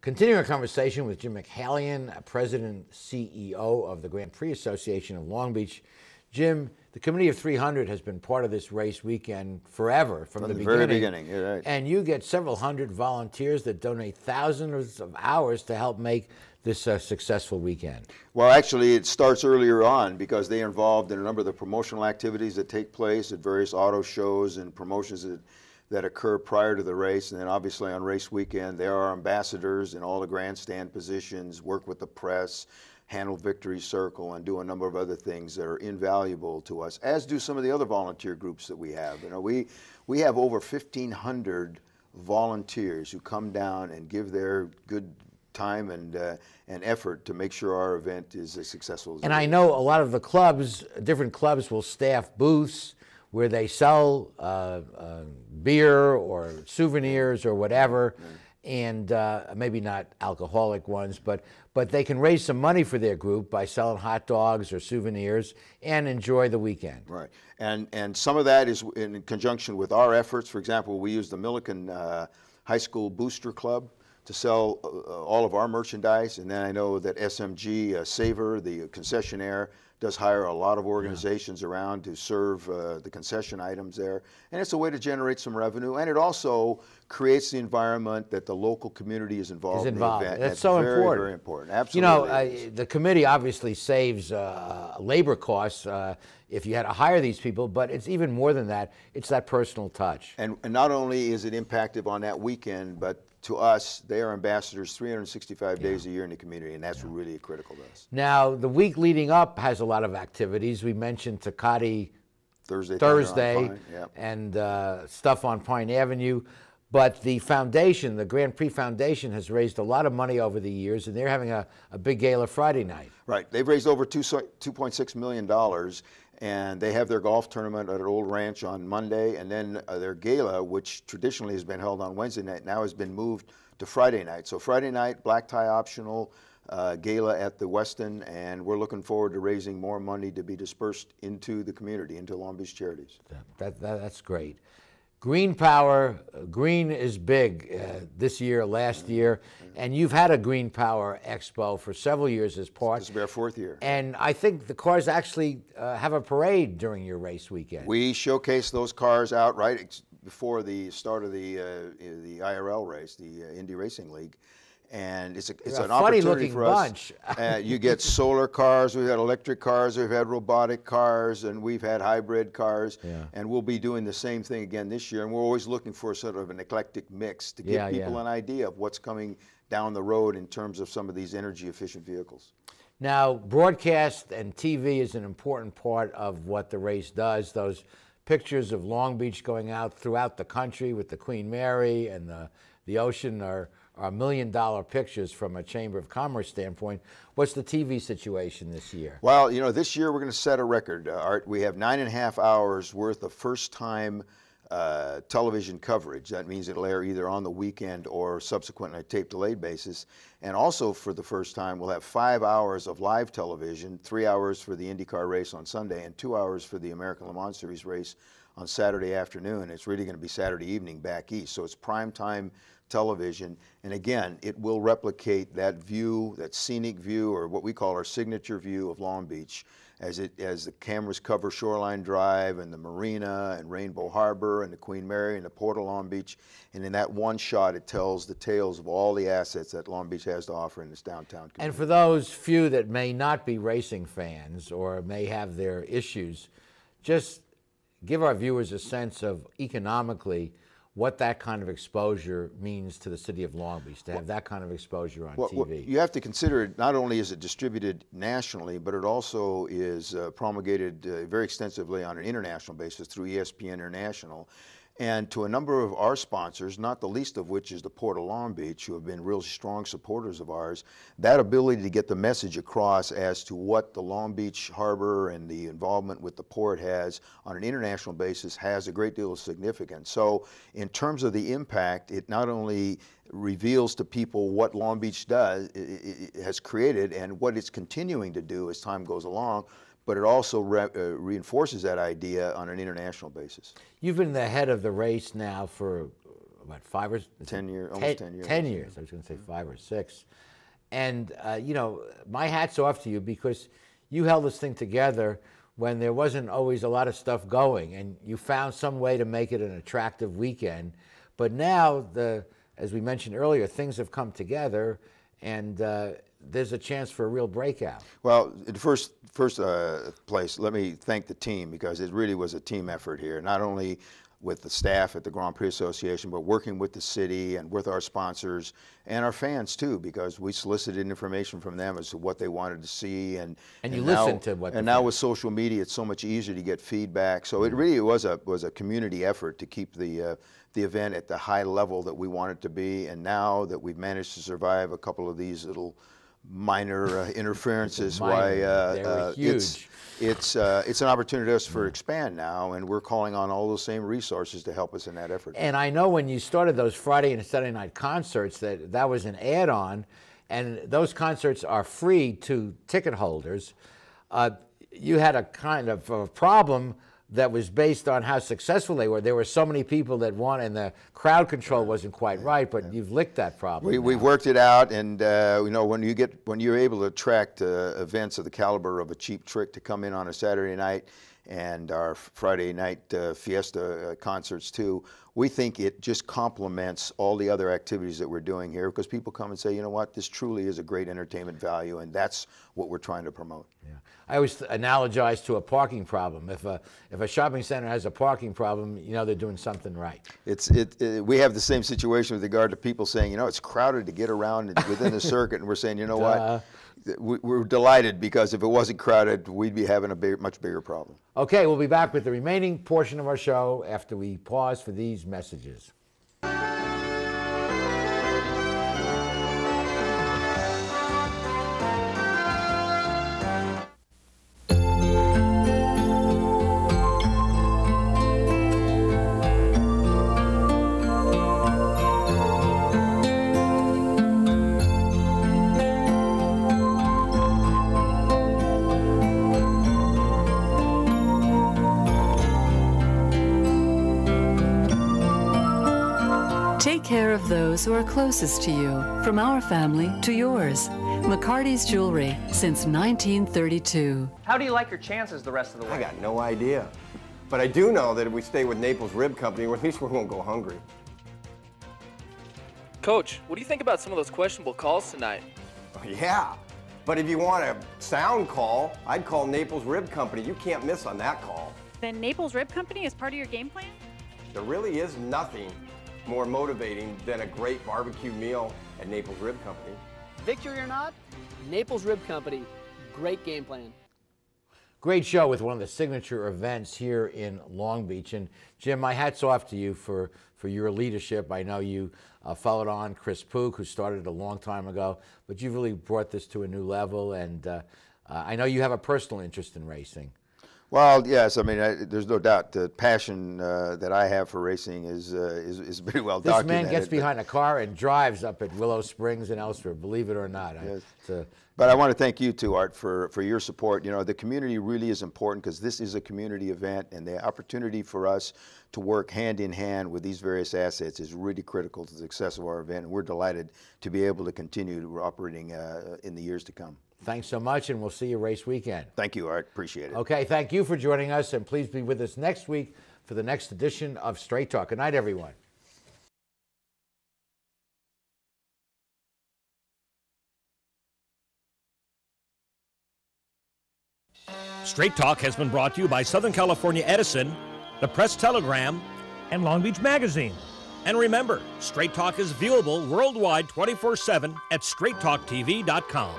Continuing our conversation with Jim McCallion, President CEO of the Grand Prix Association of Long Beach. Jim, the Committee of 300 has been part of this race weekend forever, from the very beginning. You're right. And you get several hundred volunteers that donate thousands of hours to help make this a successful weekend. Well, actually, it starts earlier on because they are involved in a number of the promotional activities that take place at various auto shows and promotions that occur prior to the race. And then obviously on race weekend, there are ambassadors in all the grandstand positions, work with the press, handle Victory Circle, and do a number of other things that are invaluable to us, as do some of the other volunteer groups that we have. You know, we have over 1,500 volunteers who come down and give their good time and effort to make sure our event is as successful as it is. And I know a lot of the clubs, different clubs, will staff booths where they sell beer or souvenirs or whatever, and maybe not alcoholic ones, but they can raise some money for their group by selling hot dogs or souvenirs and enjoy the weekend. Right, and some of that is in conjunction with our efforts. For example, we use the Milliken High School Booster Club to sell all of our merchandise, and then I know that SMG Saver, the concessionaire, does hire a lot of organizations around to serve the concession items there. And it's a way to generate some revenue, and it also creates the environment that the local community is involved in the event. That's so very, important. very important. Absolutely. You know, the committee obviously saves labor costs if you had to hire these people, but it's even more than that. It's that personal touch. And not only is it impactful on that weekend, but to us, they are ambassadors 365 days a year in the community, and that's really critical to us. Now, the week leading up has a lot of activities. We mentioned Tecate Thursday and stuff on Pine Avenue. But the foundation, the Grand Prix Foundation, has raised a lot of money over the years, and they're having a big gala Friday night. Right. They've raised over $2.6 million, and they have their golf tournament at an old ranch on Monday, and then their gala, which traditionally has been held on Wednesday night, now has been moved to Friday night. So Friday night, black tie optional, gala at the Westin, and we're looking forward to raising more money to be dispersed into the community, into Long Beach charities. That's great. Green Power, green is big this year, last year, and you've had a Green Power Expo for several years as part. This will be our 4th year. And I think the cars actually have a parade during your race weekend. We showcase those cars out right before the start of the IRL race, the Indy Racing League. And it's an opportunity for us. You get solar cars, we've had electric cars, we've had robotic cars, and we've had hybrid cars. And we'll be doing the same thing again this year. And we're always looking for sort of an eclectic mix to give people an idea of what's coming down the road in terms of some of these energy efficient vehicles. Now, broadcast and TV is an important part of what the race does. Those pictures of Long Beach going out throughout the country with the Queen Mary and the ocean are $1 million pictures from a Chamber of Commerce standpoint. What's the TV situation this year? Well, you know, this year we're going to set a record, Art. We have 9.5 hours worth of first-time television coverage. That means it'll air either on the weekend or subsequently on a tape-delayed basis. And also, for the first time, we'll have 5 hours of live television, 3 hours for the IndyCar race on Sunday, and 2 hours for the American Le Mans Series race on Saturday afternoon. It's really going to be Saturday evening back east. So it's prime time television, and again, it will replicate that view, that scenic view, or what we call our signature view of Long Beach, as the cameras cover Shoreline Drive and the Marina and Rainbow Harbor and the Queen Mary and the Port of Long Beach, and in that one shot, it tells the tales of all the assets that Long Beach has to offer in its downtown community. And for those few that may not be racing fans or may have their issues, just give our viewers a sense of economically what that kind of exposure means to the city of Long Beach, to have that kind of exposure on TV. Well, you have to consider it, not only is it distributed nationally, but it also is promulgated very extensively on an international basis through ESPN International. And to a number of our sponsors, not the least of which is the Port of Long Beach, who have been real strong supporters of ours, that ability to get the message across as to what the Long Beach Harbor and the involvement with the port has on an international basis has a great deal of significance. So in terms of the impact, it not only reveals to people what Long Beach it has created and what it's continuing to do as time goes along, but it also reinforces that idea on an international basis. You've been the head of the race now for what, 5 or 10 years, almost 10 years. 10 years. I was going to say 5 or 6. And, you know, my hat's off to you because you held this thing together when there wasn't always a lot of stuff going, and you found some way to make it an attractive weekend. But now, as we mentioned earlier, things have come together, and there's a chance for a real breakout. Well, in the first place, let me thank the team, because it really was a team effort here, not only with the staff at the Grand Prix Association, but working with the city and with our sponsors and our fans too, because we solicited information from them as to what they wanted to see, and you listened to what. And now with social media, it's so much easier to get feedback. So it really was a community effort to keep the event at the high level that we want it to be. And now that we've managed to survive a couple of these little minor interferences, it's an opportunity for expand now, and we're calling on all those same resources to help us in that effort. And I know when you started those Friday and Saturday night concerts that was an add-on, and those concerts are free to ticket holders. You had a kind of a problem that was based on how successful they were. There were so many people that wanted, and the crowd control wasn't quite right, but you've licked that problem. We've worked it out, and you know, when you're able to attract events of the caliber of a Cheap Trick to come in on a Saturday night, and our Friday night fiesta concerts too, we think it just complements all the other activities that we're doing here, because people come and say, you know what, this truly is a great entertainment value, and that's what we're trying to promote. Yeah. I always analogize to a parking problem. If a shopping center has a parking problem, you know they're doing something right. We have the same situation with regard to people saying, you know, it's crowded to get around within the circuit, and we're saying, you know what, we're delighted, because if it wasn't crowded, we'd be having a much bigger problem. Okay, we'll be back with the remaining portion of our show after we pause for these messages. Take care of those who are closest to you, from our family to yours. McCarty's Jewelry, since 1932. How do you like your chances the rest of the way? I got no idea. But I do know that if we stay with Naples Rib Company, at least we won't go hungry. Coach, what do you think about some of those questionable calls tonight? Yeah, but if you want a sound call, I'd call Naples Rib Company. You can't miss on that call. Then Naples Rib Company is part of your game plan? There really is nothing more motivating than a great barbecue meal at Naples Rib Company. Victory or not, Naples Rib Company, great game plan. Great show with one of the signature events here in Long Beach. And Jim, my hat's off to you for your leadership. I know you followed on Chris Pook, who started a long time ago, but you really brought this to a new level. And I know you have a personal interest in racing. Well, yes. I mean, there's no doubt the passion that I have for racing is very well documented. This man gets behind a car and drives up at Willow Springs and elsewhere, believe it or not. Yes. But I want to thank you too, Art, for your support. You know, the community really is important, because this is a community event, and the opportunity for us to work hand in hand with these various assets is really critical to the success of our event. And we're delighted to be able to continue operating in the years to come. Thanks so much, and we'll see you race weekend. Thank you, Art. Appreciate it. Okay, thank you for joining us, and please be with us next week for the next edition of Straight Talk. Good night, everyone. Straight Talk has been brought to you by Southern California Edison, the Press Telegram, and Long Beach Magazine. And remember, Straight Talk is viewable worldwide 24/7 at straighttalktv.com.